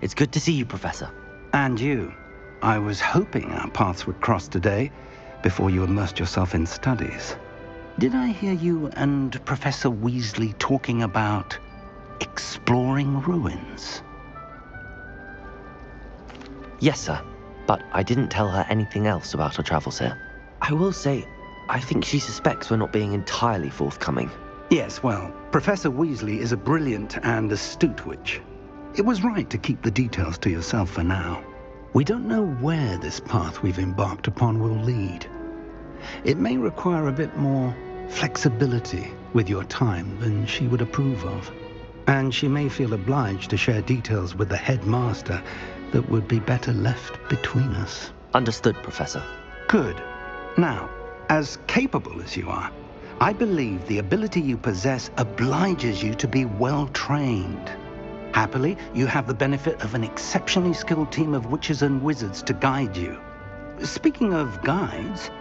It's good to see you, Professor. And you. I was hoping our paths would cross today, before you immersed yourself in studies. Did I hear you and Professor Weasley talking about exploring ruins? Yes, sir. But I didn't tell her anything else about our travels here. I will say, I think she suspects we're not being entirely forthcoming. Yes, well, Professor Weasley is a brilliant and astute witch. It was right to keep the details to yourself for now. We don't know where this path we've embarked upon will lead. It may require a bit more flexibility with your time than she would approve of. And she may feel obliged to share details with the headmaster that would be better left between us. Understood, Professor. Good. Now, as capable as you are, I believe the ability you possess obliges you to be well trained. Happily, you have the benefit of an exceptionally skilled team of witches and wizards to guide you. Speaking of guides,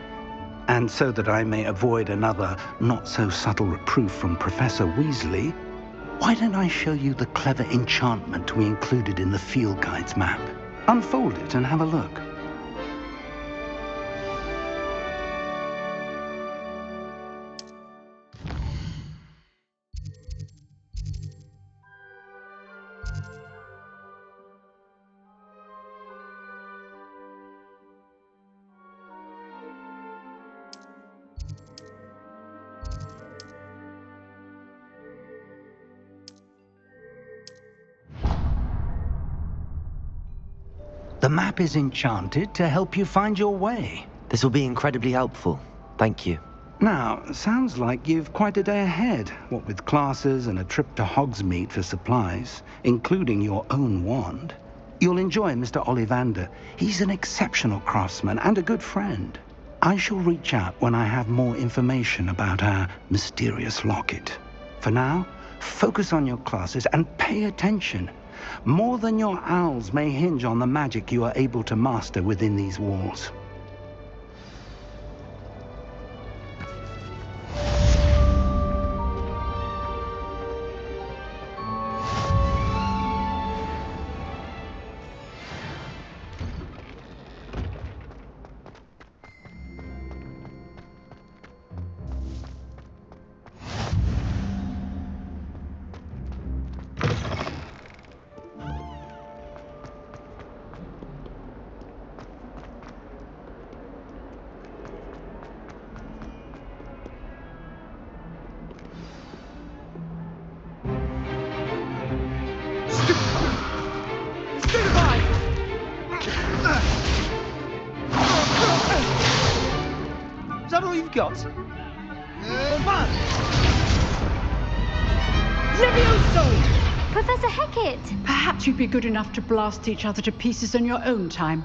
and so that I may avoid another not-so-subtle reproof from Professor Weasley, why don't I show you the clever enchantment we included in the field guide's map? Unfold it and have a look. The map is enchanted to help you find your way. This will be incredibly helpful. Thank you. Now, sounds like you've quite a day ahead, what with classes and a trip to Hogsmeade for supplies, including your own wand. You'll enjoy Mr. Ollivander. He's an exceptional craftsman and a good friend. I shall reach out when I have more information about our mysterious locket. For now, focus on your classes and pay attention. More than your owls may hinge on the magic you are able to master within these walls. Is that all you've got? Levioso! Professor Hecat! Perhaps you'd be good enough to blast each other to pieces in your own time.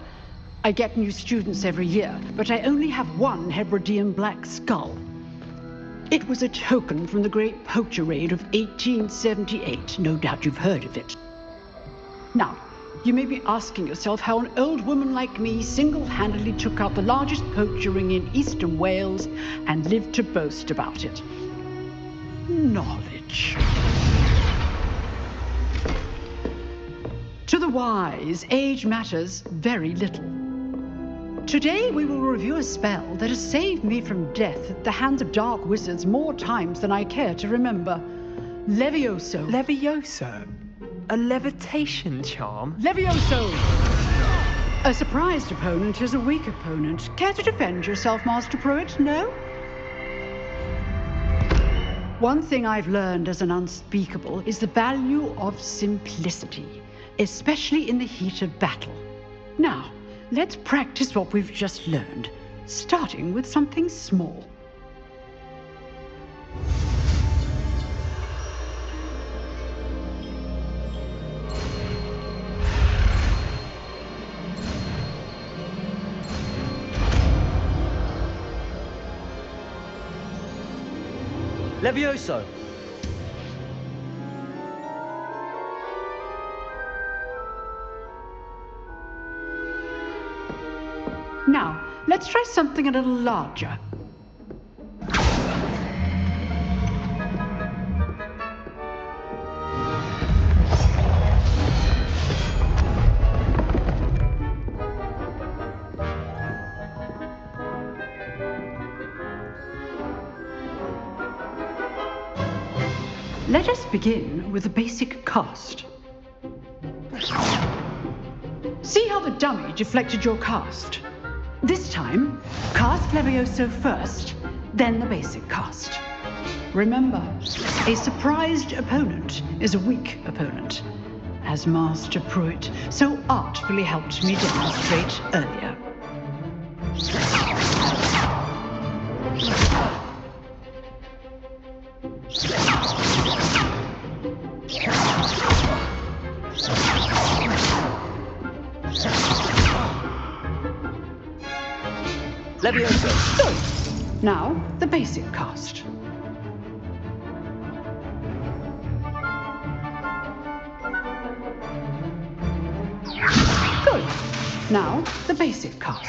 I get new students every year, but I only have one Hebridean black skull. It was a token from the Great Poacher Raid of 1878. No doubt you've heard of it. Now, you may be asking yourself how an old woman like me single-handedly took out the largest poacher ring in eastern Wales and lived to boast about it. Knowledge. To the wise, age matters very little. Today we will review a spell that has saved me from death at the hands of dark wizards more times than I care to remember. Levioso. Levioso? A levitation charm? Levioso! A surprised opponent is a weak opponent. Care to defend yourself, Master Pruitt? No? One thing I've learned as an unspeakable is the value of simplicity, especially in the heat of battle. Now, let's practice what we've just learned, starting with something small. Levioso! Now, let's try something a little larger. Let us begin with the basic cast. See how the dummy deflected your cast? This time, cast Levioso first, then the basic cast. Remember, a surprised opponent is a weak opponent, as Master Pruitt so artfully helped me demonstrate earlier. Levioso. Good. Now, the basic cast. Good. Now, the basic cast.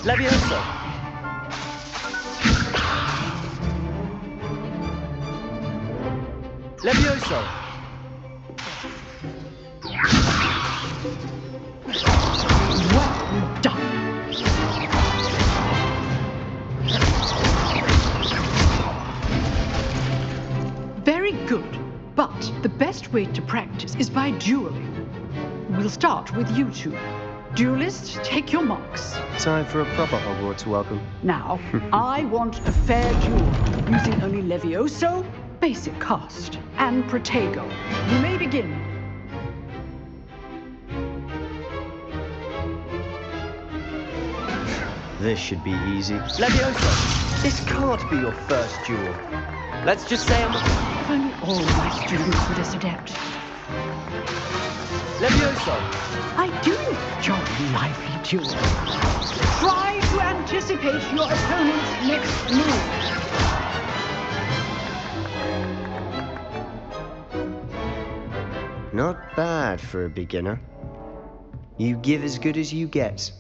Levioso. Levioso. Well done. Very good. But the best way to practice is by dueling. We'll start with you two. Duelists, take your marks. Time for a proper Hogwarts welcome. Now, I want a fair duel, using only Levioso, basic cast, and Protego. You may begin. This should be easy. Levioso. This can't be your first duel. Let's just say I'm... If only all my students were this adept. Levioso. I do enjoy lively duels. Try to anticipate your opponent's next move. Not bad for a beginner. You give as good as you get.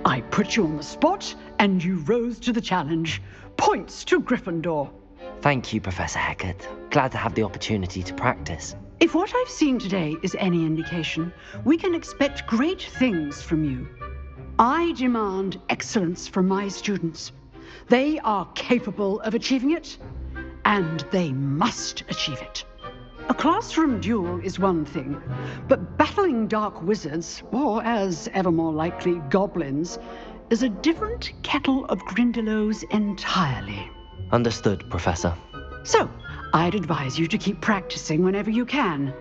I put you on the spot, and you rose to the challenge. Points to Gryffindor. Thank you, Professor Hecat. Glad to have the opportunity to practice. If what I've seen today is any indication, we can expect great things from you. I demand excellence from my students. They are capable of achieving it, and they must achieve it. A classroom duel is one thing, but battling dark wizards, or as ever more likely, goblins, is a different kettle of Grindylows entirely. Understood, Professor. So, I'd advise you to keep practicing whenever you can.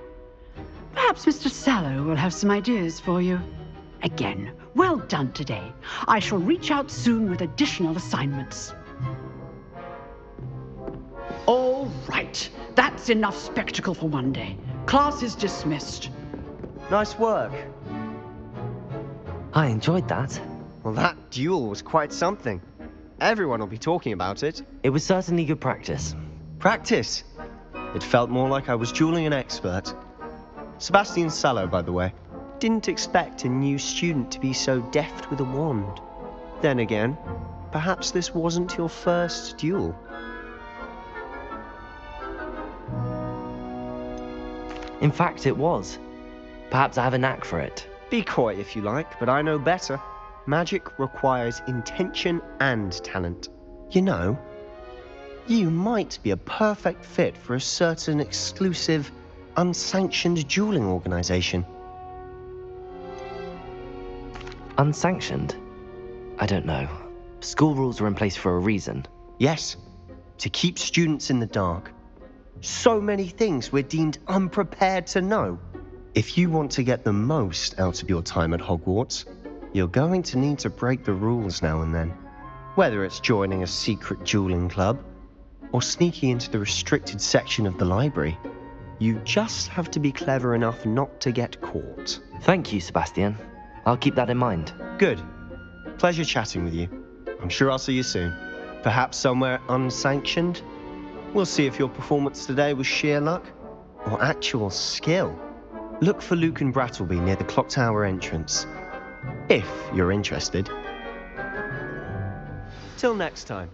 Perhaps Mr. Sallow will have some ideas for you. Again, well done today. I shall reach out soon with additional assignments. All right, that's enough spectacle for one day. Class is dismissed. Nice work. I enjoyed that. Well, that duel was quite something. Everyone will be talking about it. It was certainly good practice. Practice. It felt more like I was dueling an expert. Sebastian Sallow, by the way. Didn't expect a new student to be so deft with a wand. Then again, perhaps this wasn't your first duel. In fact, it was. Perhaps I have a knack for it. Be coy if you like, but I know better. Magic requires intention and talent. You know, you might be a perfect fit for a certain exclusive, unsanctioned dueling organization. Unsanctioned? I don't know. School rules are in place for a reason. Yes, to keep students in the dark. So many things we're deemed unprepared to know. If you want to get the most out of your time at Hogwarts, you're going to need to break the rules now and then. Whether it's joining a secret dueling club, or sneaking into the restricted section of the library, you just have to be clever enough not to get caught. Thank you, Sebastian. I'll keep that in mind. Good. Pleasure chatting with you. I'm sure I'll see you soon. Perhaps somewhere unsanctioned? We'll see if your performance today was sheer luck or actual skill. Look for Luke and Brattleby near the clock tower entrance. If you're interested. Till next time.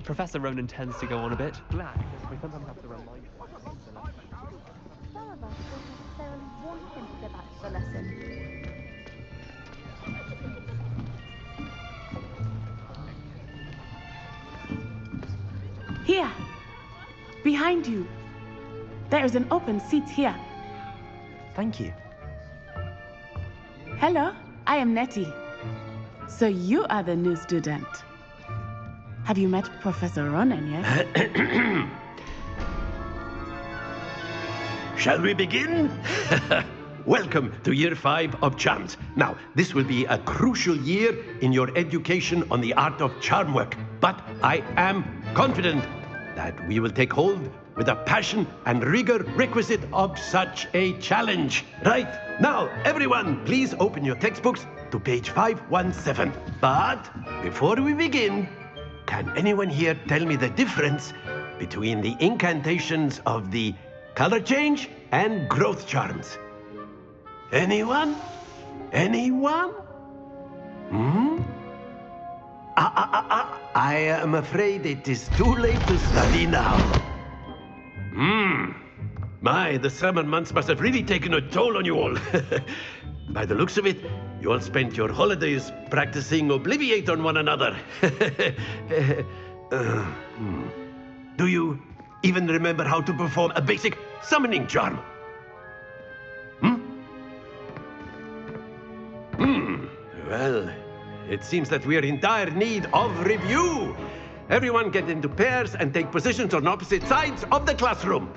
Professor Ronan tends to go on a bit. Glad, because we sometimes have to remind him. Some of us don't necessarily want him to go back to the lesson. Here, behind you. There is an open seat here. Thank you. Hello, I am Nettie. So you are the new student. Have you met Professor Ronan yet? Shall we begin? Welcome to Year 5 of Charms. Now, this will be a crucial year in your education on the art of charm work, but I am confident that we will take hold with the passion and rigor requisite of such a challenge. Right, now, everyone, please open your textbooks to page 517. But before we begin, can anyone here tell me the difference between the incantations of the color change and growth charms? Anyone? Anyone? I am afraid it is too late to study now. My, the summer months must have really taken a toll on you all. By the looks of it, you all spent your holidays practicing Obliviate on one another. Do you even remember how to perform a basic summoning charm? Well, it seems that we are in dire need of review. Everyone get into pairs and take positions on opposite sides of the classroom.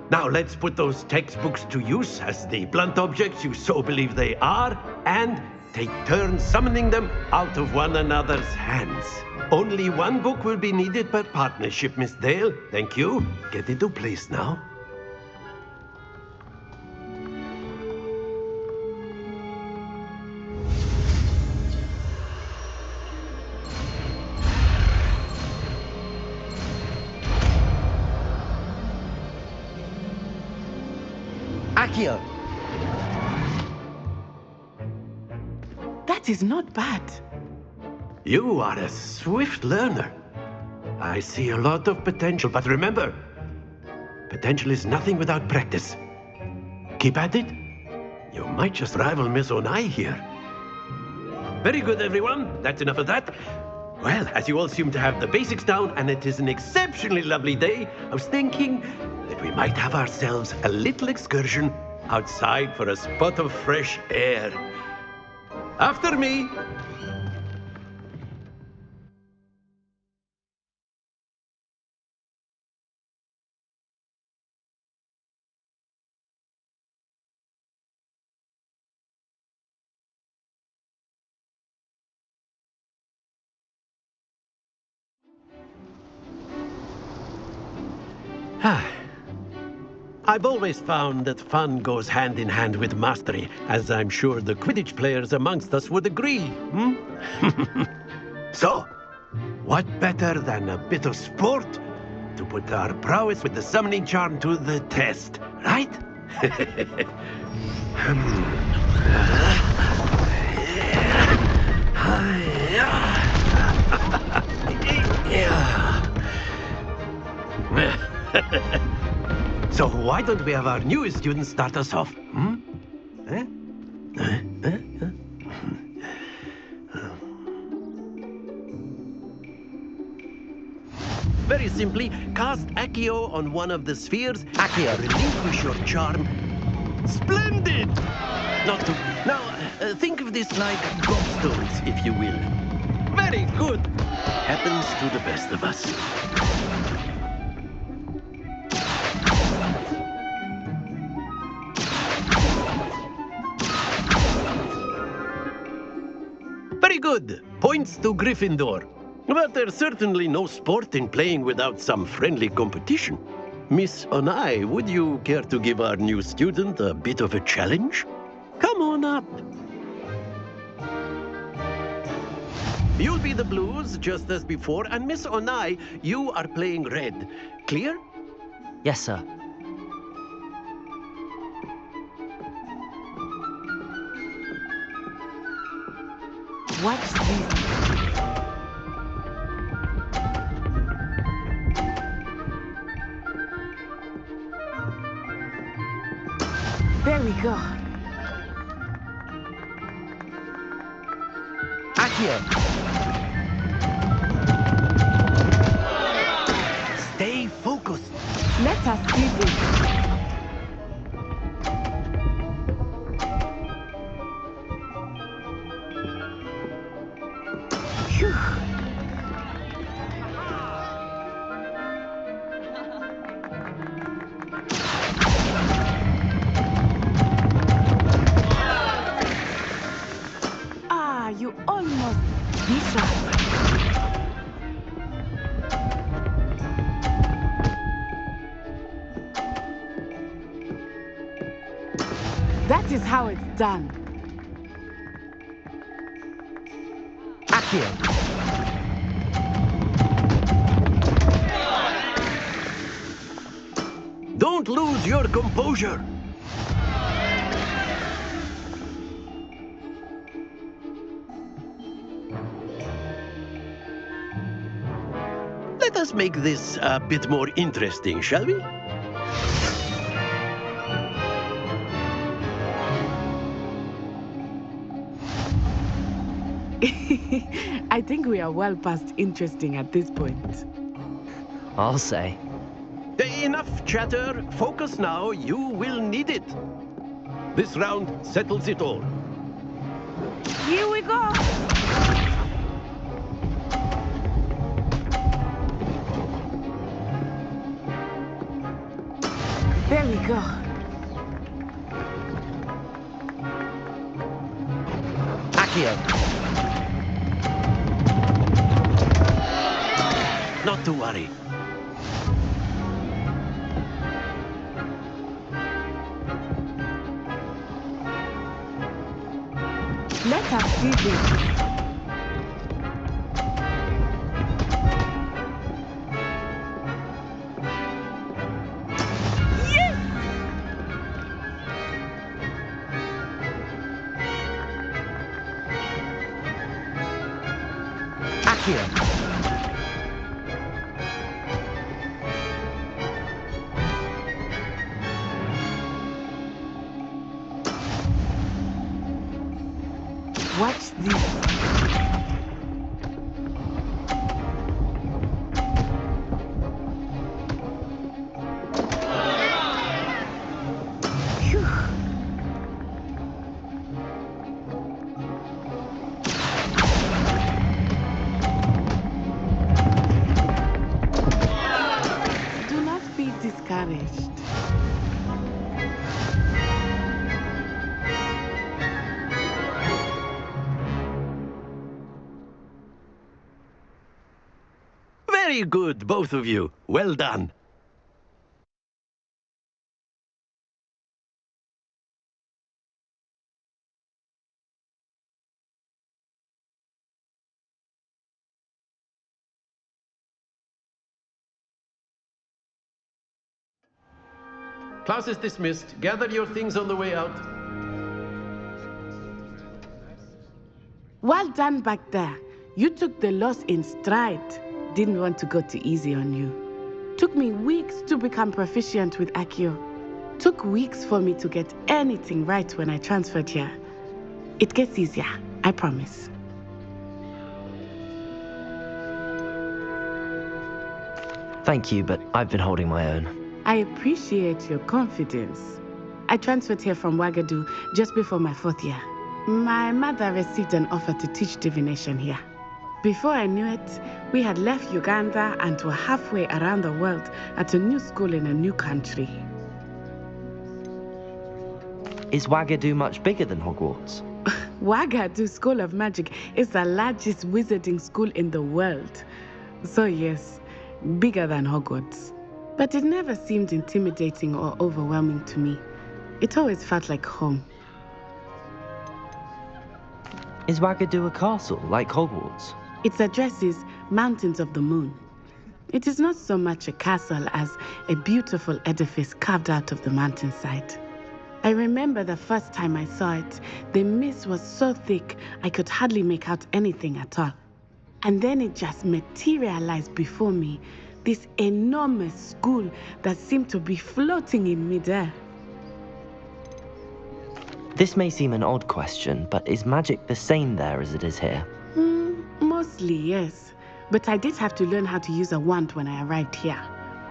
Now let's put those textbooks to use as the blunt objects you so believe they are, and take turns summoning them out of one another's hands. Only one book will be needed per partnership, Miss Dale. Thank you. Get into place now. Accio! That is not bad. You are a swift learner. I see a lot of potential, but remember, potential is nothing without practice. Keep at it. You might just rival Miss Onai here. Very good, everyone. That's enough of that. Well, as you all seem to have the basics down, and it is an exceptionally lovely day, I was thinking that we might have ourselves a little excursion outside for a spot of fresh air. After me. I've always found that fun goes hand in hand with mastery, as I'm sure the Quidditch players amongst us would agree. So, what better than a bit of sport to put our prowess with the summoning charm to the test, right? So why don't we have our newest student start us off? Very simply cast Accio on one of the spheres. Accio. Relinquish your charm. Splendid! Not to... Now, think of this like gobstones, if you will. Very good. Happens to the best of us. Very good. Points to Gryffindor. But there's certainly no sport in playing without some friendly competition. Miss Onai, would you care to give our new student a bit of a challenge? Come on up. You'll be the blues, just as before, and Miss Onai, you are playing red. Clear? Yes, sir. Watch this. There we go. Accio. Stay focused. Let us see this. Phew. You almost Bisa. That is how it's done. Accio. Don't lose your composure. Let us make this a bit more interesting, shall we? I think we are well past interesting at this point. I'll say. Enough chatter. Focus now. You will need it. This round settles it all. Here we go. There we go. Accio. Not to worry. Let us see this. Accio. Watch this. Phew. Do not be discouraged. Very good, both of you. Well done. Class is dismissed. Gather your things on the way out. Well done back there. You took the loss in stride. Didn't want to go too easy on you. Took me weeks to become proficient with Accio. Took weeks for me to get anything right when I transferred here. It gets easier, I promise. Thank you, but I've been holding my own. I appreciate your confidence. I transferred here from Ouagadougou just before my 4th year. My mother received an offer to teach divination here. Before I knew it, we had left Uganda and were halfway around the world at a new school in a new country. Is Ouagadougou much bigger than Hogwarts? Ouagadougou School of Magic is the largest wizarding school in the world. So yes, bigger than Hogwarts. But it never seemed intimidating or overwhelming to me. It always felt like home. Is Ouagadougou a castle, like Hogwarts? Its address is Mountains of the Moon. It is not so much a castle as a beautiful edifice carved out of the mountainside. I remember the first time I saw it, the mist was so thick I could hardly make out anything at all. And then it just materialized before me, this enormous school that seemed to be floating in midair. This may seem an odd question, but is magic the same there as it is here? Mostly, yes. But I did have to learn how to use a wand when I arrived here.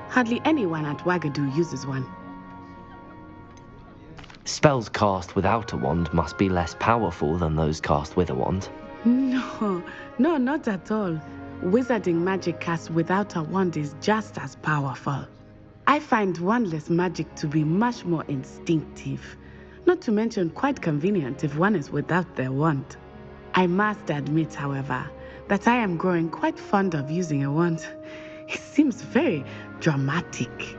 Hardly anyone at Ouagadougou uses one. Spells cast without a wand must be less powerful than those cast with a wand. No, not at all. Wizarding magic cast without a wand is just as powerful. I find wandless magic to be much more instinctive. Not to mention quite convenient if one is without their wand. I must admit, however, that I am growing quite fond of using a wand. It seems very dramatic.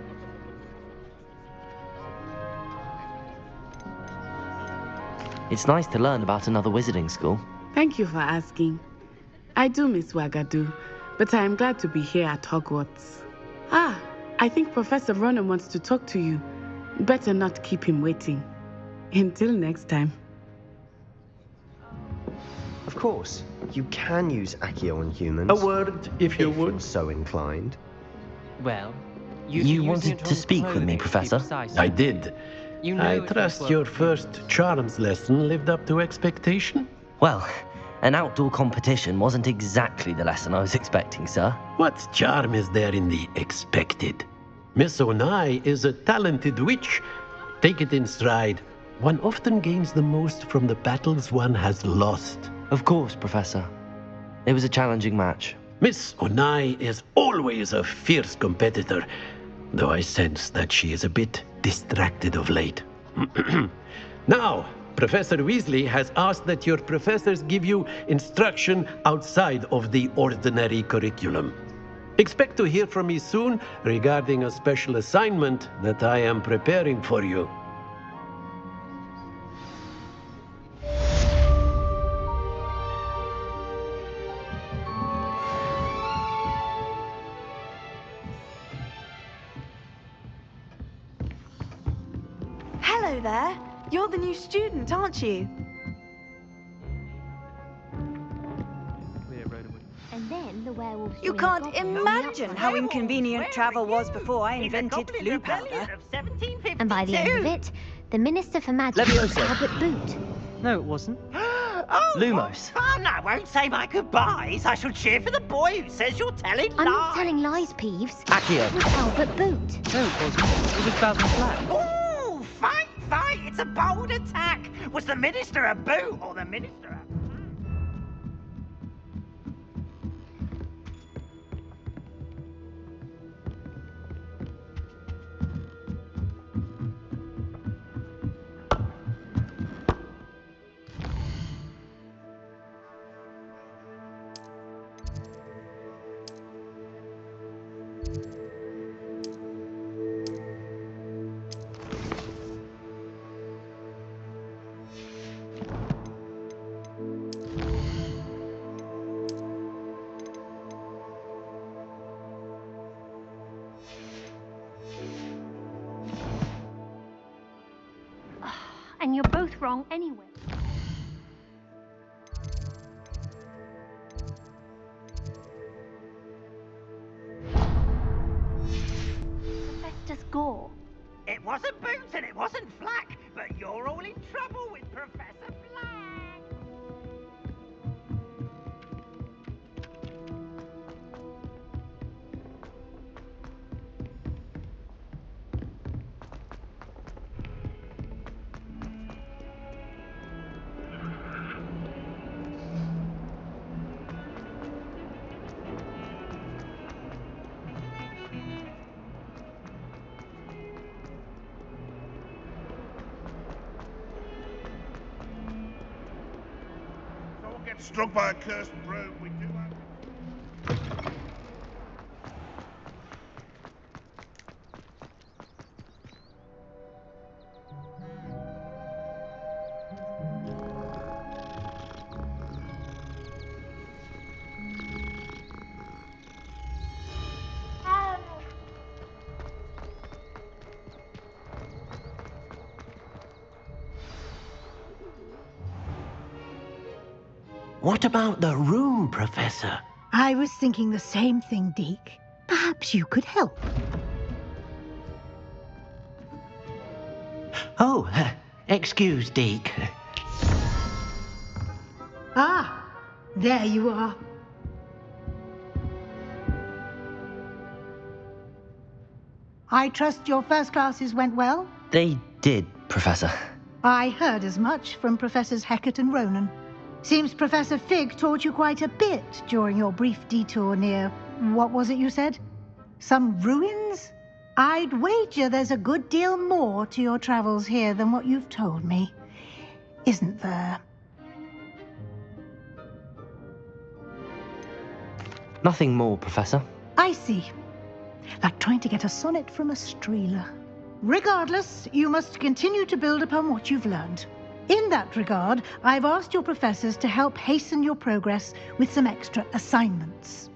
It's nice to learn about another wizarding school. Thank you for asking. I do miss Ouagadougou, but I am glad to be here at Hogwarts. I think Professor Ronan wants to talk to you. Better not keep him waiting. Until next time. Of course, you can use Accio on humans. A word, if you you're would. so inclined. Well, You wanted to speak with me, Professor? I did. You know I it trust was your well. first charms lesson lived up to expectation. Well, an outdoor competition wasn't exactly the lesson I was expecting, sir. What charm is there in the expected? Miss Onai is a talented witch. Take it in stride. One often gains the most from the battles one has lost. Of course, Professor. It was a challenging match. Miss Onai is always a fierce competitor, though I sense that she is a bit distracted of late. Now, Professor Weasley has asked that your professors give you instruction outside of the ordinary curriculum. Expect to hear from me soon regarding a special assignment that I am preparing for you. Hello there. You're the new student, aren't you? Clear, Ronan. And then the werewolves. You can't imagine how inconvenient travel was before I invented flu powder. And by the end of it, the Minister for Magic was Leviosa. Albert Boot. No, it wasn't. Oh, Lumos. Fun! I won't say my goodbyes. I shall cheer for the boy who says you're telling I'm lies. not telling lies, Peeves. Accio. It was Albert Boot. No, it wasn't. It was Basil Black. Ooh, fight! It's a bold attack. Was the minister a boot or the minister a... And you're both wrong anyway. Professor Gore. It wasn't Boots and it wasn't Flack, but you're all in trouble with Professor Flack. Struck by a cursed broom, we do have... What about the room, Professor? I was thinking the same thing, Deke. Perhaps you could help. Oh, excuse, Deke. Ah, there you are. I trust your first classes went well? They did, Professor. I heard as much from Professors Hecat and Ronan. Seems Professor Fig taught you quite a bit during your brief detour near... what was it you said? Some ruins? I'd wager there's a good deal more to your travels here than what you've told me. Isn't there? Nothing more, Professor. I see. Like trying to get a sonnet from a streeler. Regardless, you must continue to build upon what you've learned. In that regard, I've asked your professors to help hasten your progress with some extra assignments.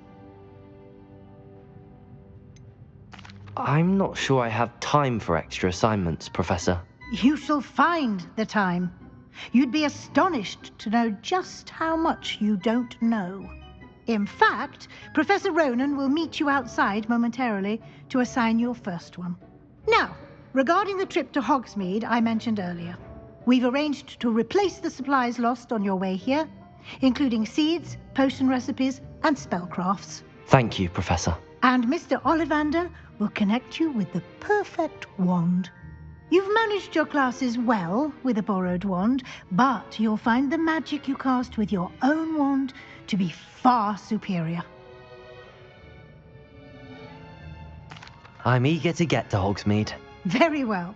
I'm not sure I have time for extra assignments, Professor. You shall find the time. You'd be astonished to know just how much you don't know. In fact, Professor Ronan will meet you outside momentarily to assign your first one. Now, regarding the trip to Hogsmeade I mentioned earlier, we've arranged to replace the supplies lost on your way here, including seeds, potion recipes, and spellcrafts. Thank you, Professor. And Mr. Ollivander will connect you with the perfect wand. You've managed your classes well with a borrowed wand, but you'll find the magic you cast with your own wand to be far superior. I'm eager to get to Hogsmeade. Very well.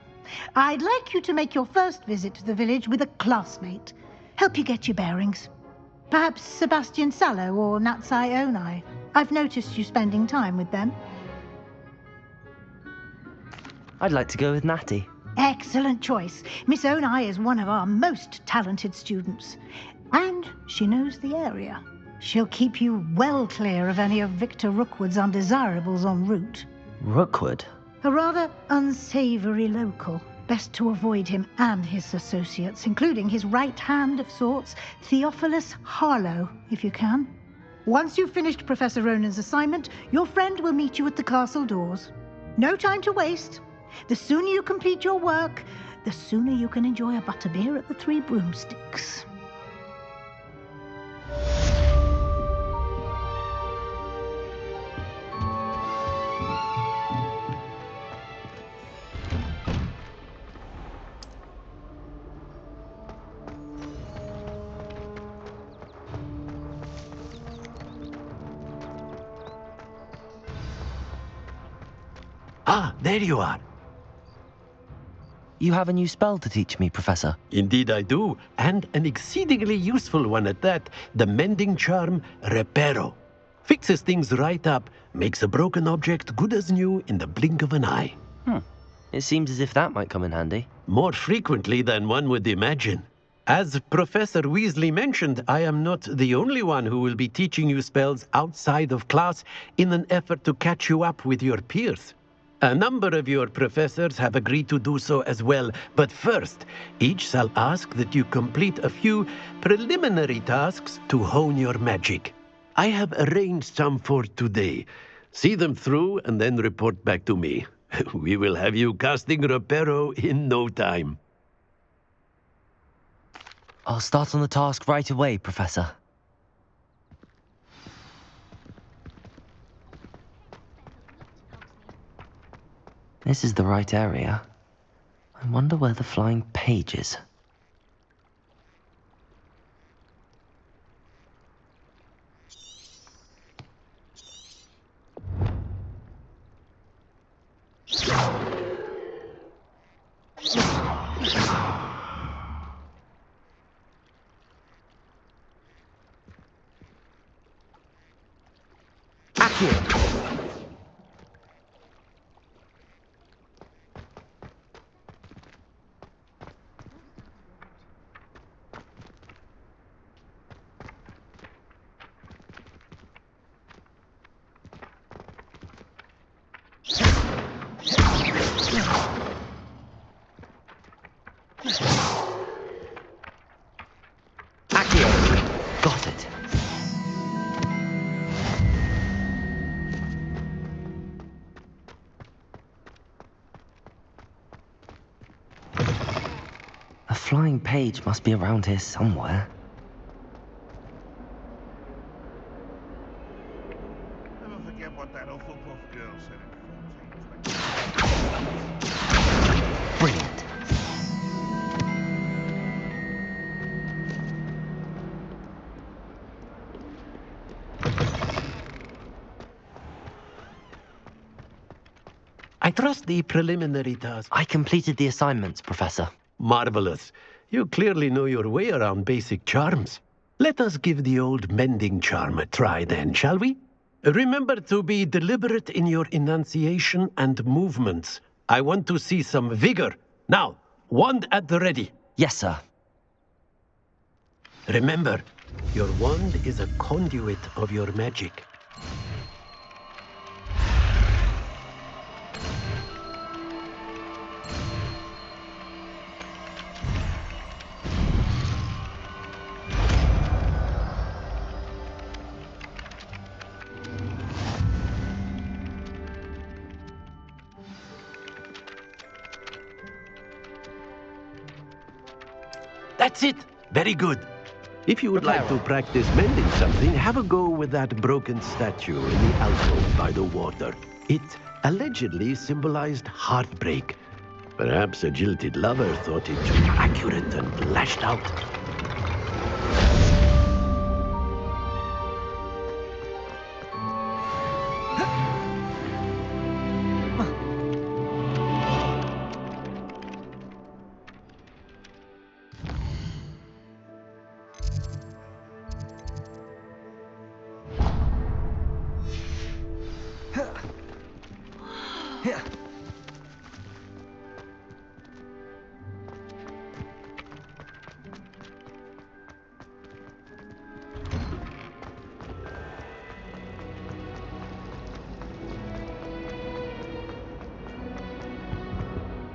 I'd like you to make your first visit to the village with a classmate. Help you get your bearings. Perhaps Sebastian Sallow or Natsai Onai. I've noticed you spending time with them. I'd like to go with Natty. Excellent choice. Miss Onai is one of our most talented students. And she knows the area. She'll keep you well clear of any of Victor Rookwood's undesirables en route. Rookwood? A rather unsavory local. Best to avoid him and his associates, including his right hand of sorts, Theophilus Harlow, if you can. Once you've finished Professor Ronan's assignment, your friend will meet you at the castle doors. No time to waste. The sooner you complete your work, the sooner you can enjoy a butterbeer at the Three Broomsticks. Ah, there you are. You have a new spell to teach me, Professor. Indeed I do, and an exceedingly useful one at that. The mending charm, Reparo. Fixes things right up, makes a broken object good as new in the blink of an eye. It seems as if that might come in handy. More frequently than one would imagine. As Professor Weasley mentioned, I am not the only one who will be teaching you spells outside of class in an effort to catch you up with your peers. A number of your professors have agreed to do so as well, but first, each shall ask that you complete a few preliminary tasks to hone your magic. I have arranged some for today. See them through and then report back to me. We will have you casting Reparo in no time. I'll start on the task right away, Professor. This is the right area. I wonder where the flying page is. flying page must be around here somewhere. Never forget what that Hufflepuff girl said in 1420. Brilliant. I trust the preliminary task. I completed the assignments, Professor. Marvelous. You clearly know your way around basic charms. Let us give the old mending charm a try then, shall we? Remember to be deliberate in your enunciation and movements. I want to see some vigor. Now, wand at the ready. Yes, sir. Remember, your wand is a conduit of your magic. That's it. Very good. If you would like to practice mending something, have a go with that broken statue in the alcove by the water. It allegedly symbolized heartbreak. Perhaps a jilted lover thought it too accurate and lashed out.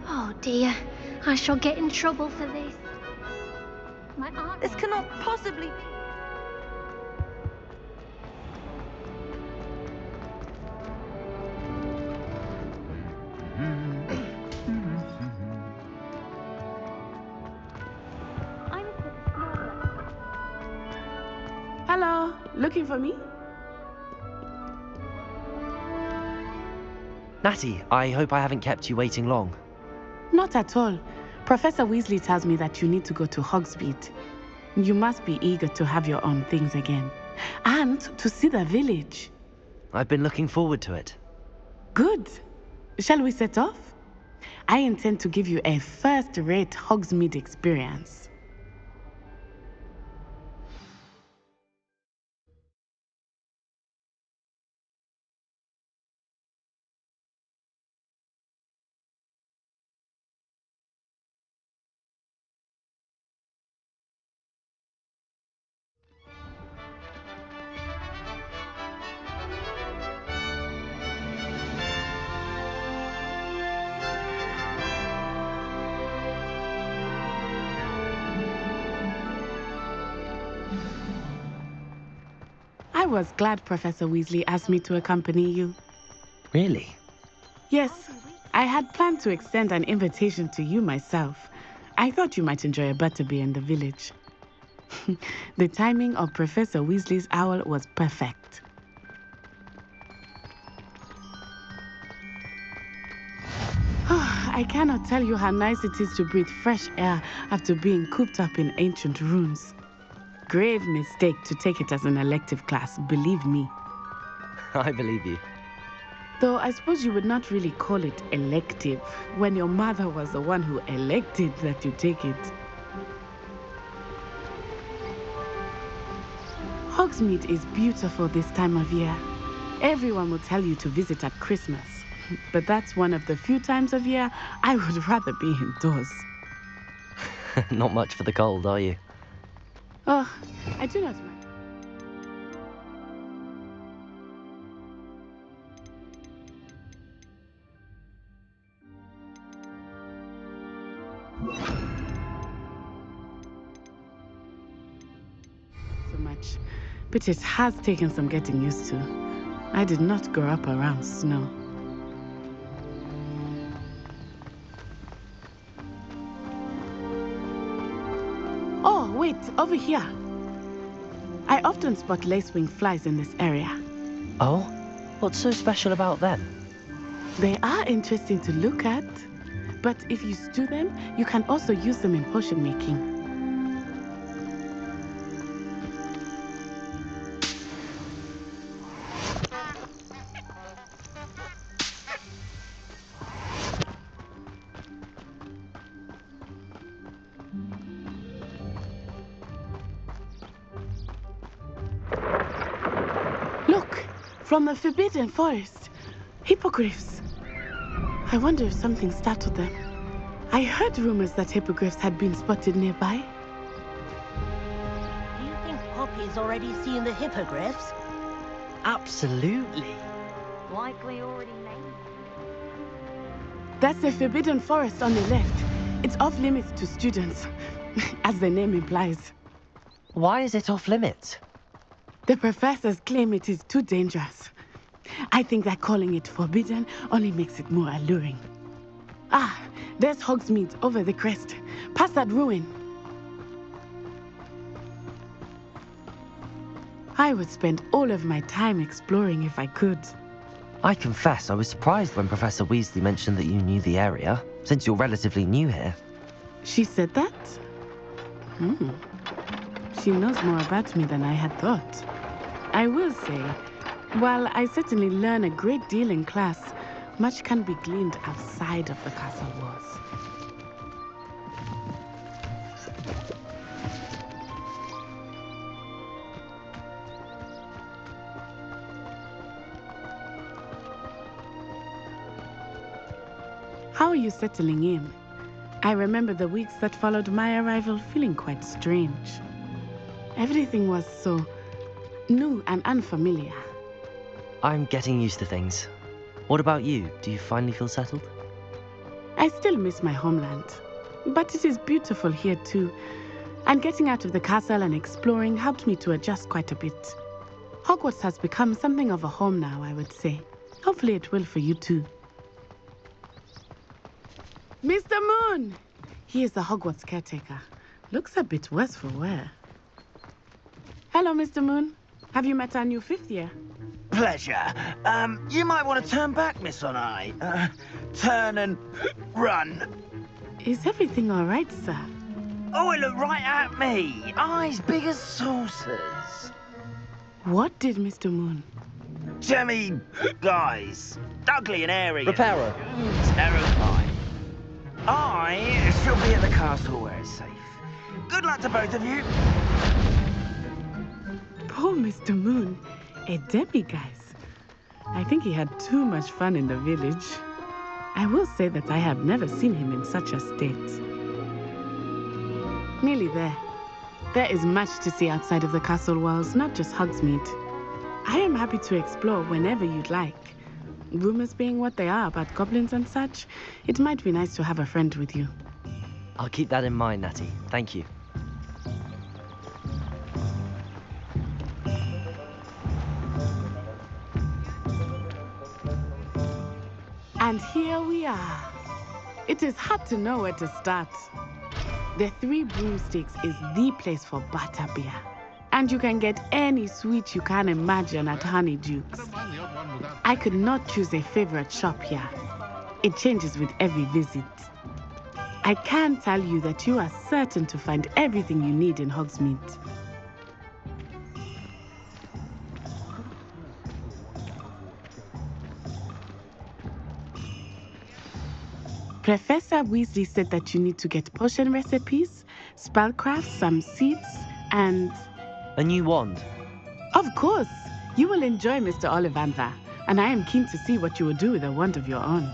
Oh dear, I shall get in trouble for this. My art. This cannot possibly. I'm a bit smaller. Hello, looking for me? Natty, I hope I haven't kept you waiting long. Not at all. Professor Weasley tells me that you need to go to Hogsmeade. You must be eager to have your own things again. And to see the village. I've been looking forward to it. Good. Shall we set off? I intend to give you a first-rate Hogsmeade experience. I was glad Professor Weasley asked me to accompany you. Really? Yes, I had planned to extend an invitation to you myself. I thought you might enjoy a butterbeer in the village. The timing of Professor Weasley's owl was perfect. I cannot tell you how nice it is to breathe fresh air after being cooped up in ancient ruins. Grave mistake to take it as an elective class, believe me. I believe you. Though I suppose you would not really call it elective when your mother was the one who elected that you take it. Hogsmeade is beautiful this time of year. Everyone will tell you to visit at Christmas, but that's one of the few times of year I would rather be indoors. Not much for the cold, are you? Oh, I do not mind. So much, but it has taken some getting used to. I did not grow up around snow. Wait, over here. I often spot lacewing flies in this area. Oh? What's so special about them? They are interesting to look at, but if you stew them, you can also use them in potion making. Look, from the Forbidden Forest, hippogriffs. I wonder if something startled them. I heard rumors that hippogriffs had been spotted nearby. Do you think Poppy's already seen the hippogriffs? Absolutely. Like we already named. That's the Forbidden Forest on the left. It's off limits to students, as the name implies. Why is it off limits? The professors claim it is too dangerous. I think that calling it forbidden only makes it more alluring. Ah, there's Hogsmeade over the crest, past that ruin. I would spend all of my time exploring if I could. I confess I was surprised when Professor Weasley mentioned that you knew the area, since you're relatively new here. She said that? She knows more about me than I had thought. I will say, while I certainly learn a great deal in class, much can be gleaned outside of the castle walls. How are you settling in? I remember the weeks that followed my arrival feeling quite strange. Everything was so new and unfamiliar. I'm getting used to things. What about you? Do you finally feel settled? I still miss my homeland, but it is beautiful here too. And getting out of the castle and exploring helped me to adjust quite a bit. Hogwarts has become something of a home now, I would say. Hopefully it will for you too. Mr. Moon! He is the Hogwarts caretaker. Looks a bit worse for wear. Hello, Mr. Moon. Have you met our new 5th year? Pleasure. You might want to turn back, Miss Onai. Turn and run. Is everything all right, sir? Oh, it looked right at me. Eyes big as saucers. What did Mr. Moon? Jemmy, guys. Ugly and airy. Reparo. Terrifying. I shall be at the castle where it's safe. Good luck to both of you. Poor Mr. Moon, a demiguise. I think he had too much fun in the village. I will say that I have never seen him in such a state. Nearly there. There is much to see outside of the castle walls, not just Hogsmeade. I am happy to explore whenever you'd like. Rumors being what they are about goblins and such, it might be nice to have a friend with you. I'll keep that in mind, Natty. Thank you. And here we are. It is hard to know where to start. The Three Broomsticks is the place for butterbeer. And you can get any sweet you can imagine at Honeydukes. I could not choose a favorite shop here. It changes with every visit. I can tell you that you are certain to find everything you need in Hogsmeade. Professor Weasley said that you need to get potion recipes, spellcraft, some seeds, and... A new wand. Of course! You will enjoy Mr. Ollivander, and I am keen to see what you will do with a wand of your own.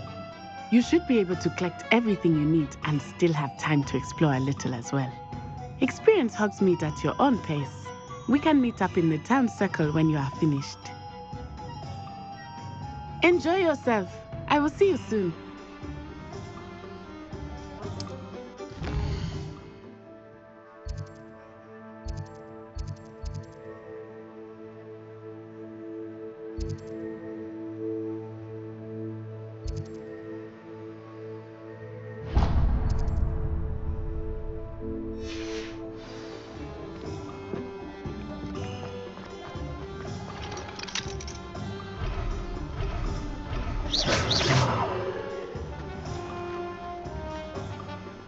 You should be able to collect everything you need and still have time to explore a little as well. Experience Hogsmeade at your own pace. We can meet up in the town circle when you are finished. Enjoy yourself. I will see you soon.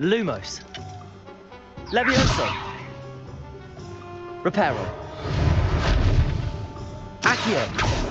Lumos. Levioso. Reparo. Accio.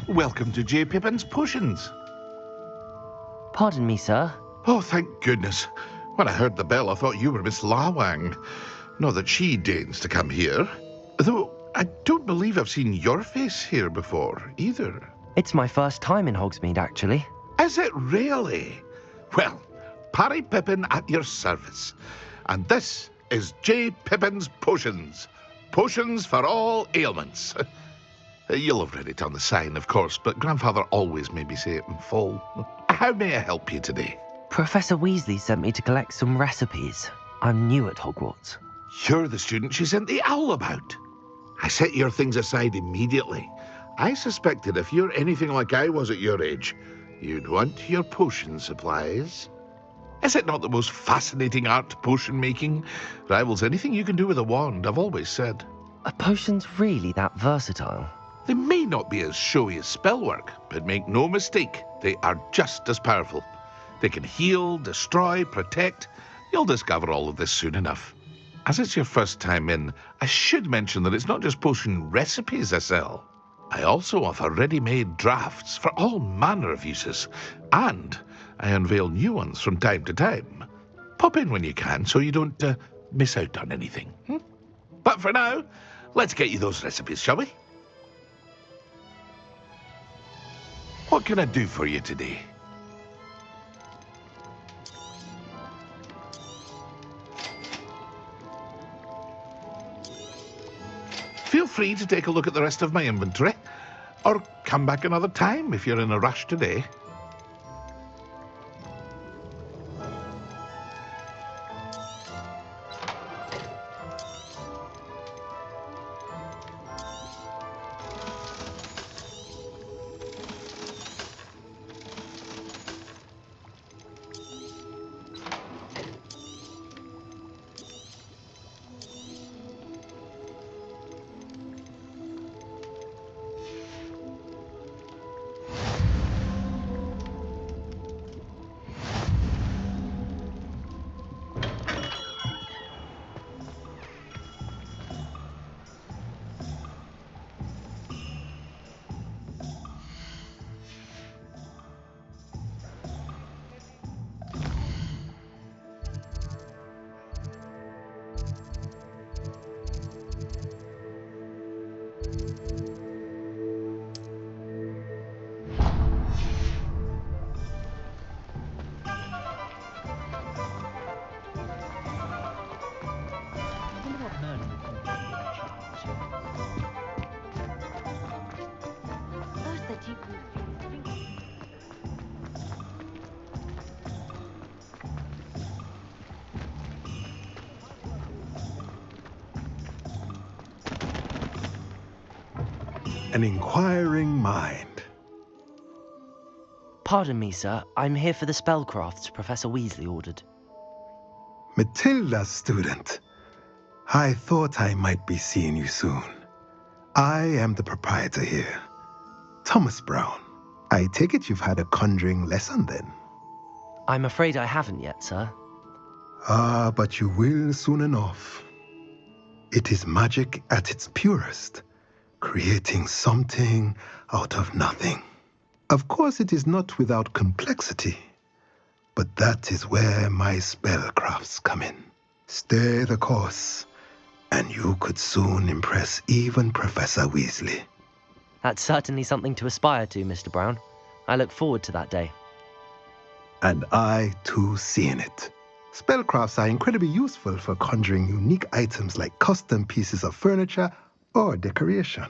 Welcome to J. Pippin's Potions. Pardon me, sir. Oh, thank goodness. When I heard the bell, I thought you were Miss Lawang. Not that she deigns to come here. Though I don't believe I've seen your face here before, either. It's my first time in Hogsmeade, actually. Is it really? Well, Parry Pippin at your service. And this is J. Pippin's Potions. Potions for all ailments. You'll have read it on the sign, of course, but Grandfather always made me say it in full. How may I help you today? Professor Weasley sent me to collect some recipes. I'm new at Hogwarts. You're the student she sent the owl about. I set your things aside immediately. I suspected if you're anything like I was at your age, you'd want your potion supplies. Is it not the most fascinating art, potion making? Rivals anything you can do with a wand, I've always said. Are potions really that versatile? They may not be as showy as spellwork, but make no mistake, they are just as powerful. They can heal, destroy, protect. You'll discover all of this soon enough. As it's your first time in, I should mention that it's not just potion recipes I sell. I also offer ready-made drafts for all manner of uses, and I unveil new ones from time to time. Pop in when you can so you don't miss out on anything. But for now, let's get you those recipes, shall we? What can I do for you today? Feel free to take a look at the rest of my inventory, or come back another time if you're in a rush today. An inquiring mind. Pardon me, sir. I'm here for the spellcrafts Professor Weasley ordered. Matilda, student. I thought I might be seeing you soon. I am the proprietor here, Thomas Brown. I take it you've had a conjuring lesson then? I'm afraid I haven't yet, sir. Ah, but you will soon enough. It is magic at its purest, creating something out of nothing. Of course, it is not without complexity, but that is where my spellcrafts come in. Stay the course, and you could soon impress even Professor Weasley. That's certainly something to aspire to, Mr. Brown. I look forward to that day. And I, too, seeing it. Spellcrafts are incredibly useful for conjuring unique items like custom pieces of furniture or decoration.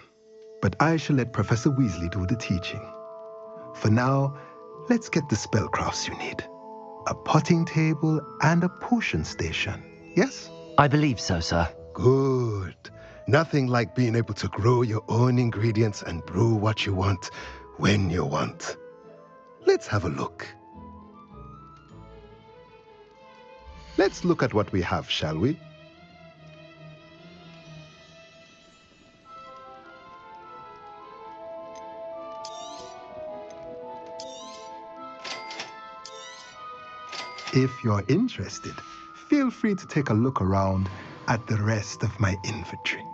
But I shall let Professor Weasley do the teaching. For now, let's get the spellcrafts you need. A potting table and a potion station, yes? I believe so, sir. Good. Nothing like being able to grow your own ingredients and brew what you want when you want. Let's have a look. Let's look at what we have, shall we? If you're interested, feel free to take a look around at the rest of my inventory.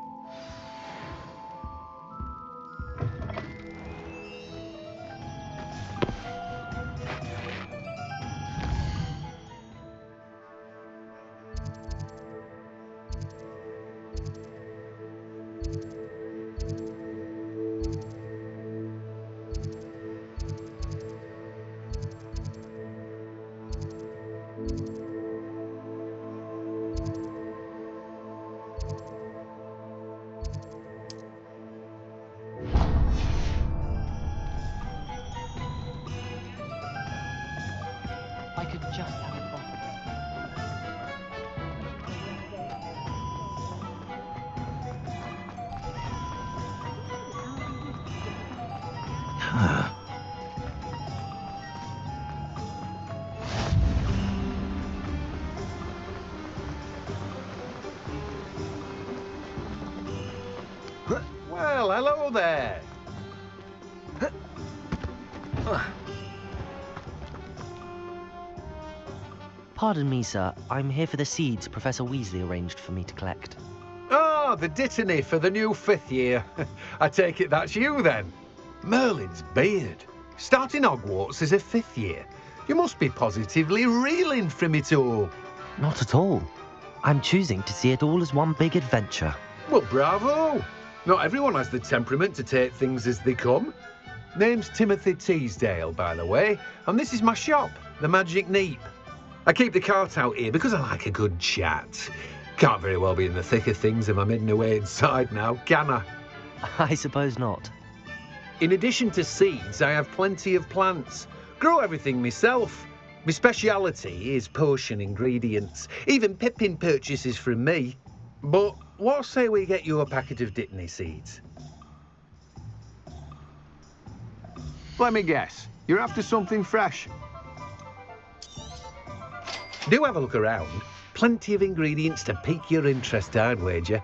I could just have a coffee. Well, hello there. Pardon me, sir. I'm here for the seeds Professor Weasley arranged for me to collect. Ah, the dittany for the new 5th year. I take it that's you then. Merlin's beard. Starting Hogwarts as a 5th year. You must be positively reeling from it all. Not at all. I'm choosing to see it all as one big adventure. Well, bravo. Not everyone has the temperament to take things as they come. Name's Timothy Teasdale, by the way, and this is my shop, the Magic Neep. I keep the cart out here because I like a good chat. Can't very well be in the thick of things if I'm hidden away inside now, can I? I suppose not. In addition to seeds, I have plenty of plants. Grow everything myself. My speciality is potion ingredients. Even Pippin purchases from me. But what say we get you a packet of dittany seeds? Let me guess. You're after something fresh. Do have a look around. Plenty of ingredients to pique your interest, I'd wager.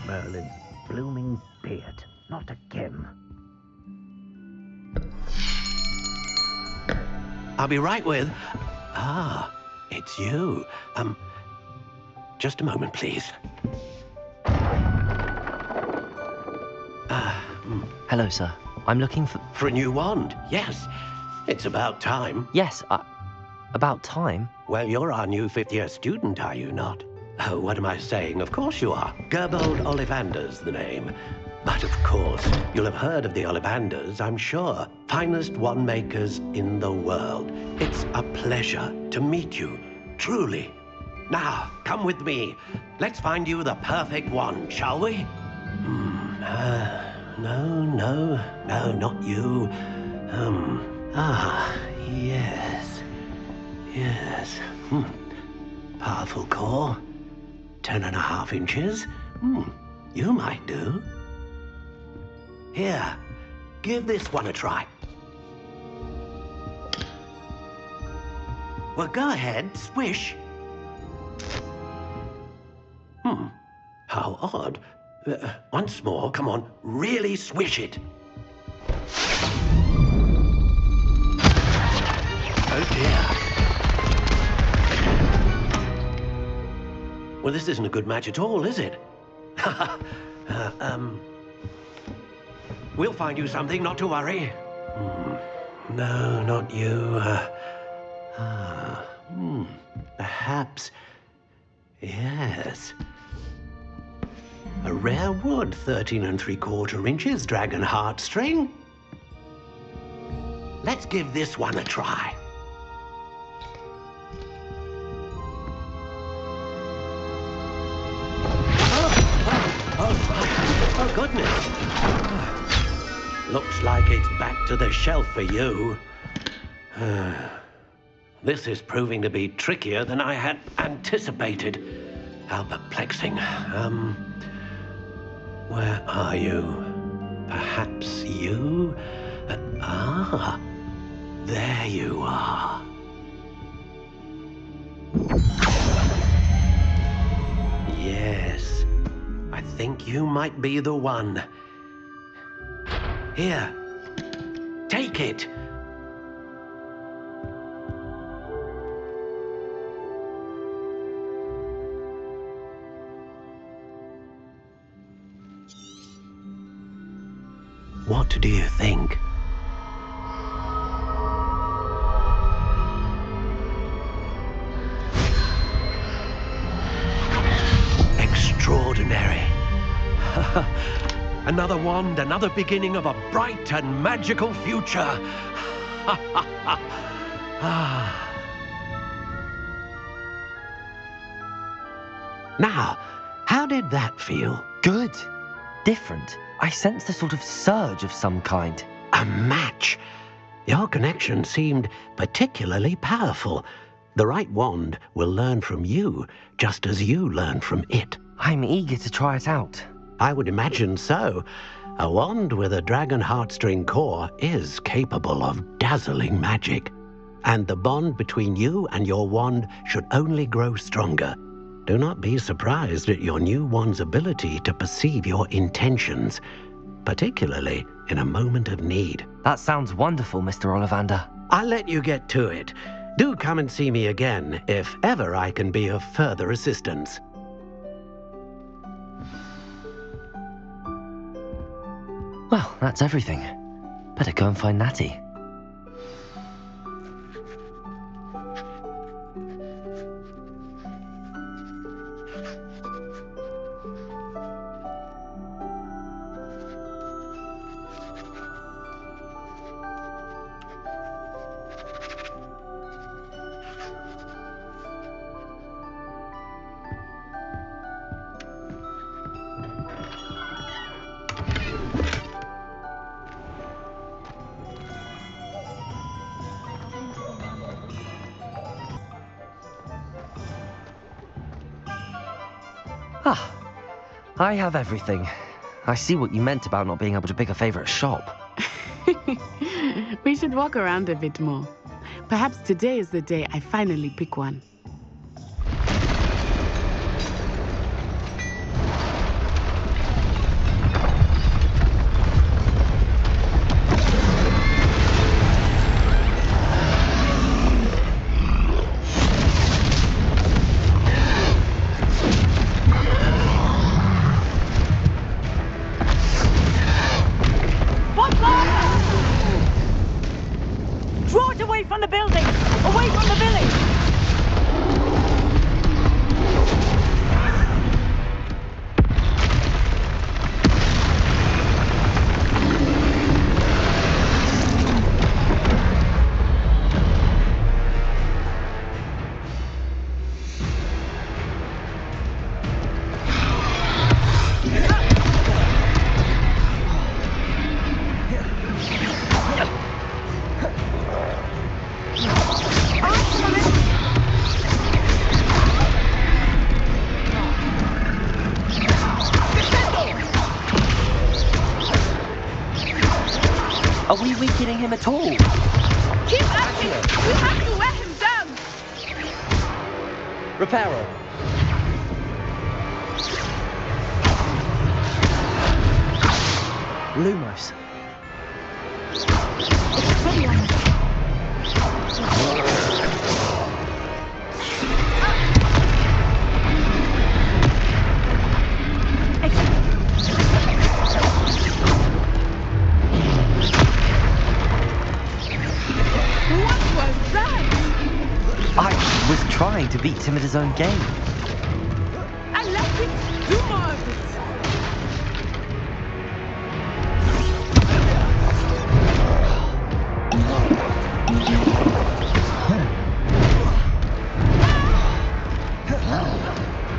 Merlin's blooming beard. Not again. I'll be right with... Ah, it's you. Just a moment, please. Hello, sir. I'm looking for... For a new wand, yes. It's about time. Yes, about time? Well, you're our new 5th-year student, are you not? Oh, what am I saying? Of course you are. Gerbold Ollivander's the name. But of course, you'll have heard of the Ollivanders, I'm sure. Finest wand makers in the world. It's a pleasure to meet you, truly. Now, come with me. Let's find you the perfect wand, shall we? No, not you. Yes. Powerful core. 10.5 inches. You might do. Here, give this one a try. Well, go ahead, swish. How odd. Once more, come on, really swish it. Oh dear. Well, this isn't a good match at all, is it? We'll find you something, not to worry. No, not you. Perhaps. Yes. A rare wood, 13 3/4 inches, dragon heartstring. Let's give this one a try. Oh, goodness. Looks like it's back to the shelf for you. This is proving to be trickier than I had anticipated. How perplexing. Where are you? Perhaps you? There you are. Yes, I think you might be the one. Here, take it. What do you think? Extraordinary. Another wand, another beginning of a bright and magical future. Now, how did that feel? Good. Different. I sensed a sort of surge of some kind. A match. Your connection seemed particularly powerful. The right wand will learn from you, just as you learn from it. I'm eager to try it out. I would imagine so. A wand with a dragon heartstring core is capable of dazzling magic. And the bond between you and your wand should only grow stronger. Do not be surprised at your new wand's ability to perceive your intentions, particularly in a moment of need. That sounds wonderful, Mr. Ollivander. I'll let you get to it. Do come and see me again if ever I can be of further assistance. Well, that's everything. Better go and find Natty. I have everything. I see what you meant about not being able to pick a favorite shop. We should walk around a bit more. Perhaps today is the day I finally pick one. from the building! Away from the village! Are we weakening him at all? Keep at it! We have to wear him down! Reparo. Lumos. What was that? I was trying to beat him at his own game. I like it! Do more of it!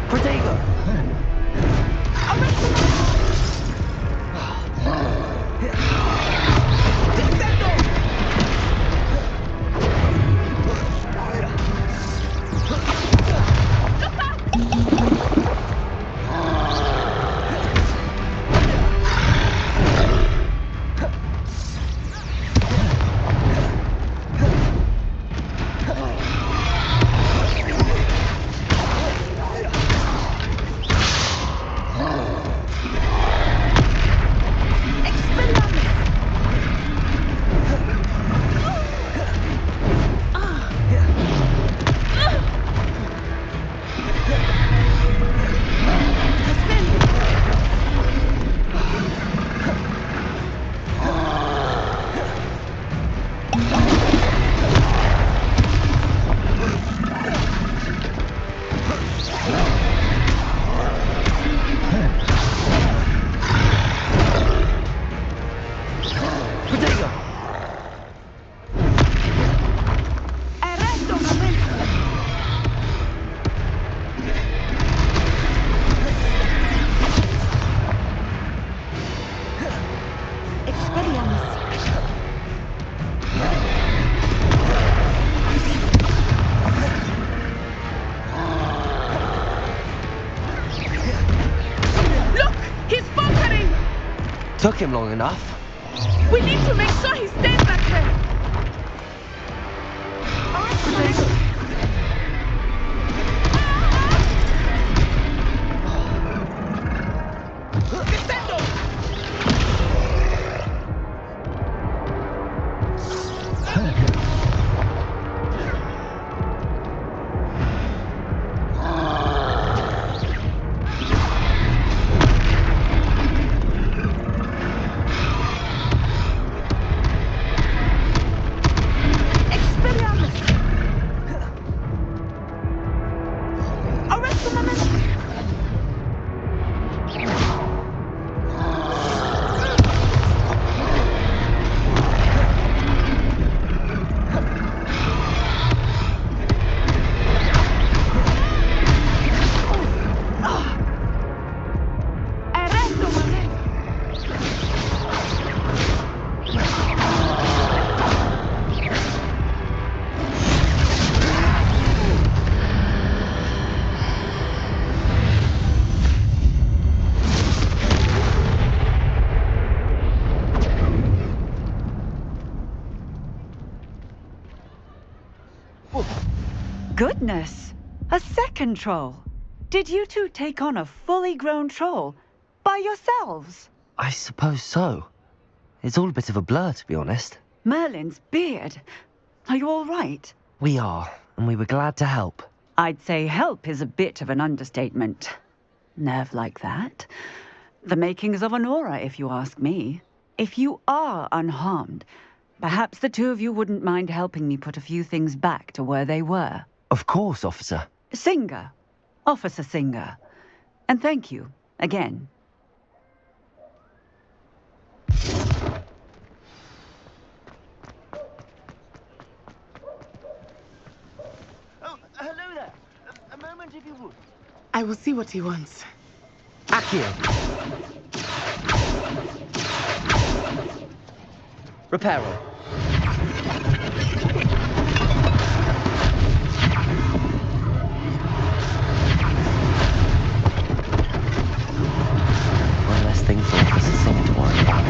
Protego! Took him long enough. We need to make sure he stays that way. Goodness! A second troll! Did you two take on a fully grown troll by yourselves? I suppose so. It's all a bit of a blur, to be honest. Merlin's beard. Are you all right? We are, and we were glad to help. I'd say help is a bit of an understatement. Nerve like that. The makings of an aura, if you ask me. If you are unharmed, perhaps the two of you wouldn't mind helping me put a few things back to where they were. Of course, officer. Singer. Officer Singer. And thank you, again. Oh, hello there. A moment if you would. I will see what he wants. Accio. Reparo. One less thing for Officer Singer to worry about.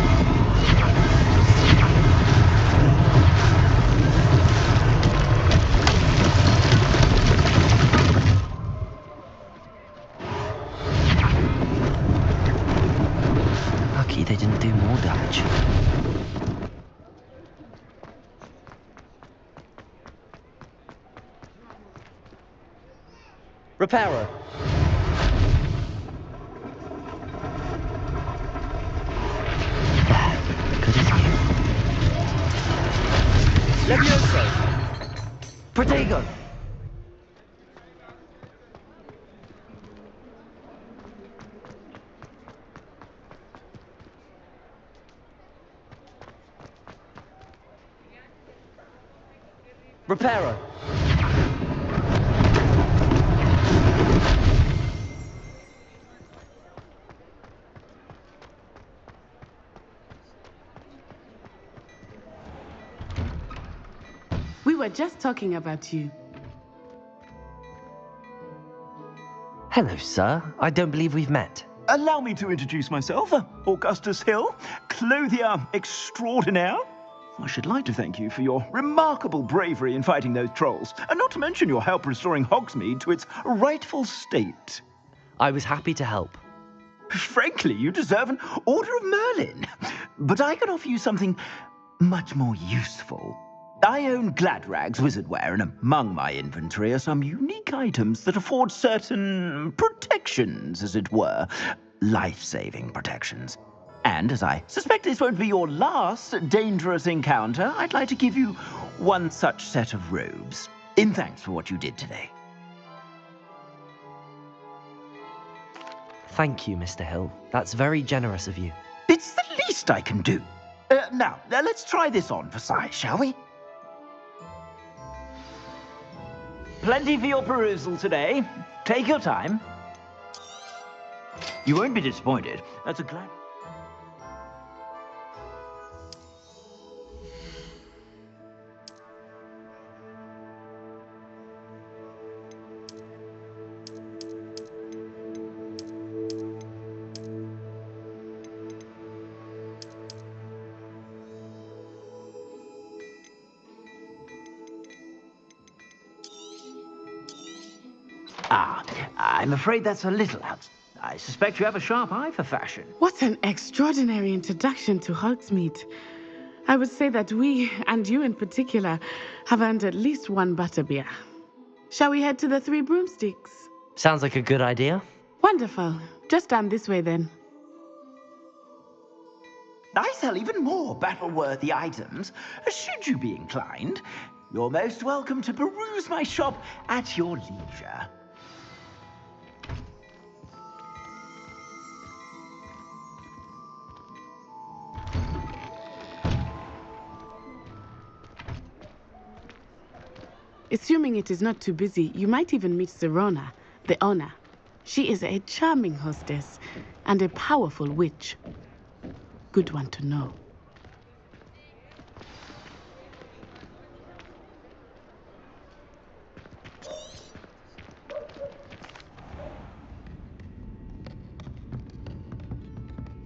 Reparo. Good as new. Levioso. Protego. Reparo. We were just talking about you. Hello, sir. I don't believe we've met. Allow me to introduce myself, Augustus Hill, clothier extraordinaire. I should like to thank you for your remarkable bravery in fighting those trolls, and not to mention your help restoring Hogsmeade to its rightful state. I was happy to help. Frankly, you deserve an Order of Merlin. But I can offer you something much more useful. I own Gladrag's wizardware, and among my inventory are some unique items that afford certain protections, as it were. Life-saving protections. And as I suspect this won't be your last dangerous encounter, I'd like to give you one such set of robes, in thanks for what you did today. Thank you, Mr. Hill. That's very generous of you. It's the least I can do. Now, let's try this on for size, shall we? Plenty for your perusal today. Take your time. You won't be disappointed. That's a glad... I'm afraid that's a little out. I suspect you have a sharp eye for fashion. What an extraordinary introduction to Hogsmeade. I would say that we, and you in particular, have earned at least one butterbeer. Shall we head to the Three Broomsticks? Sounds like a good idea. Wonderful. Just down this way then. I sell even more battle-worthy items. Should you be inclined, you're most welcome to peruse my shop at your leisure. Assuming it is not too busy, you might even meet Serona, the owner. She is a charming hostess and a powerful witch. Good one to know.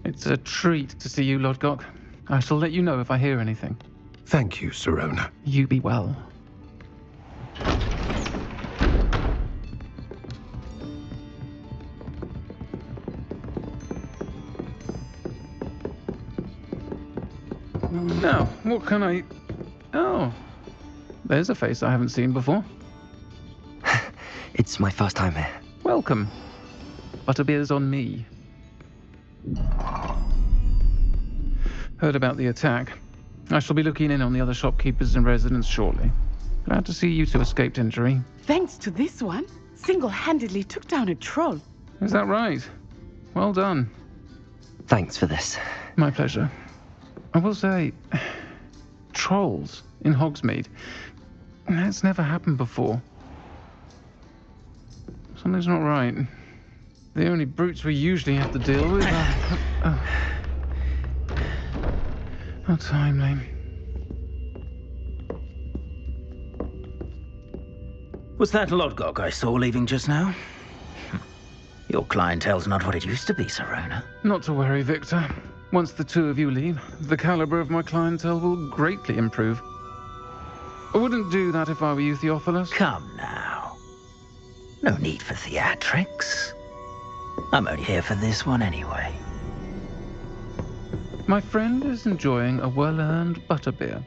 It's a treat to see you, Lodgok. I shall let you know if I hear anything. Thank you, Serona. You be well. Now, what can I... Oh, there's a face I haven't seen before. It's my first time here. Welcome. Butterbeer's on me. Heard about the attack. I shall be looking in on the other shopkeepers and residents shortly. Glad to see you two escaped injury. Thanks to this one, single-handedly took down a troll. Is that right? Well done. Thanks for this. My pleasure. I will say, trolls in Hogsmeade. That's never happened before. Something's not right. The only brutes we usually have to deal with are... How timely. Was that Lodgok I saw leaving just now? Your clientele's not what it used to be, Serona. Not to worry, Victor. Once the two of you leave, the caliber of my clientele will greatly improve. I wouldn't do that if I were you, Theophilus. Come now. No need for theatrics. I'm only here for this one anyway. My friend is enjoying a well-earned butterbeer.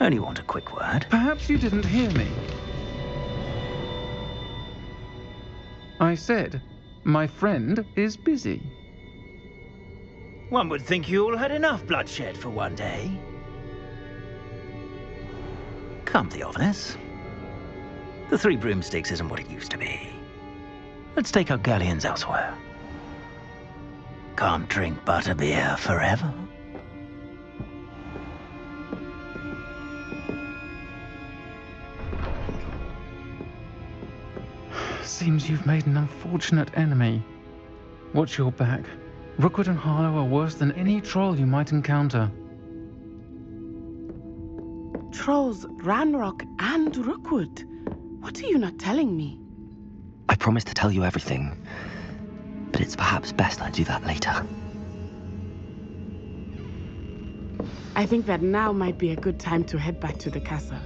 Only want a quick word. Perhaps you didn't hear me. I said, my friend is busy. One would think you all had enough bloodshed for one day. Come, Theophilus. The Three Broomsticks isn't what it used to be. Let's take our galleons elsewhere. Can't drink butterbeer forever. Seems you've made an unfortunate enemy. Watch your back. Rookwood and Harlow are worse than any troll you might encounter. Trolls, Ranrock, and Rookwood. What are you not telling me? I promised to tell you everything, but it's perhaps best I do that later. I think that now might be a good time to head back to the castle.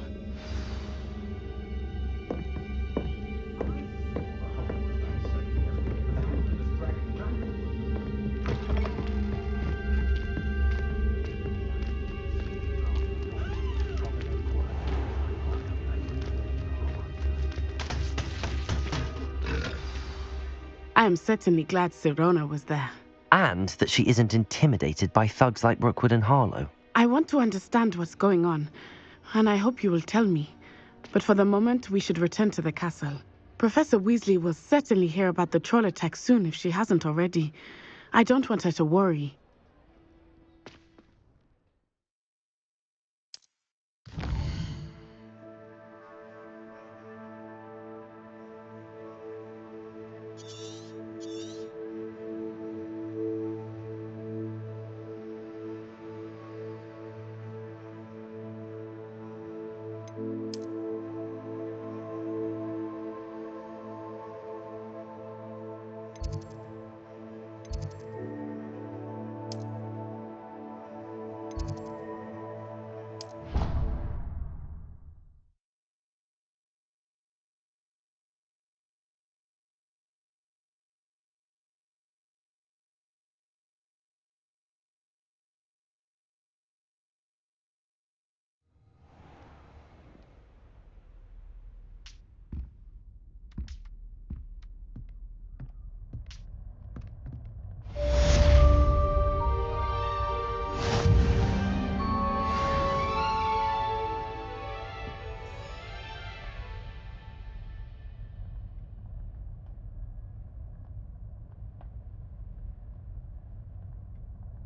I am certainly glad Sirona was there. And that she isn't intimidated by thugs like Rookwood and Harlow. I want to understand what's going on, and I hope you will tell me. But for the moment, we should return to the castle. Professor Weasley will certainly hear about the troll attack soon if she hasn't already. I don't want her to worry.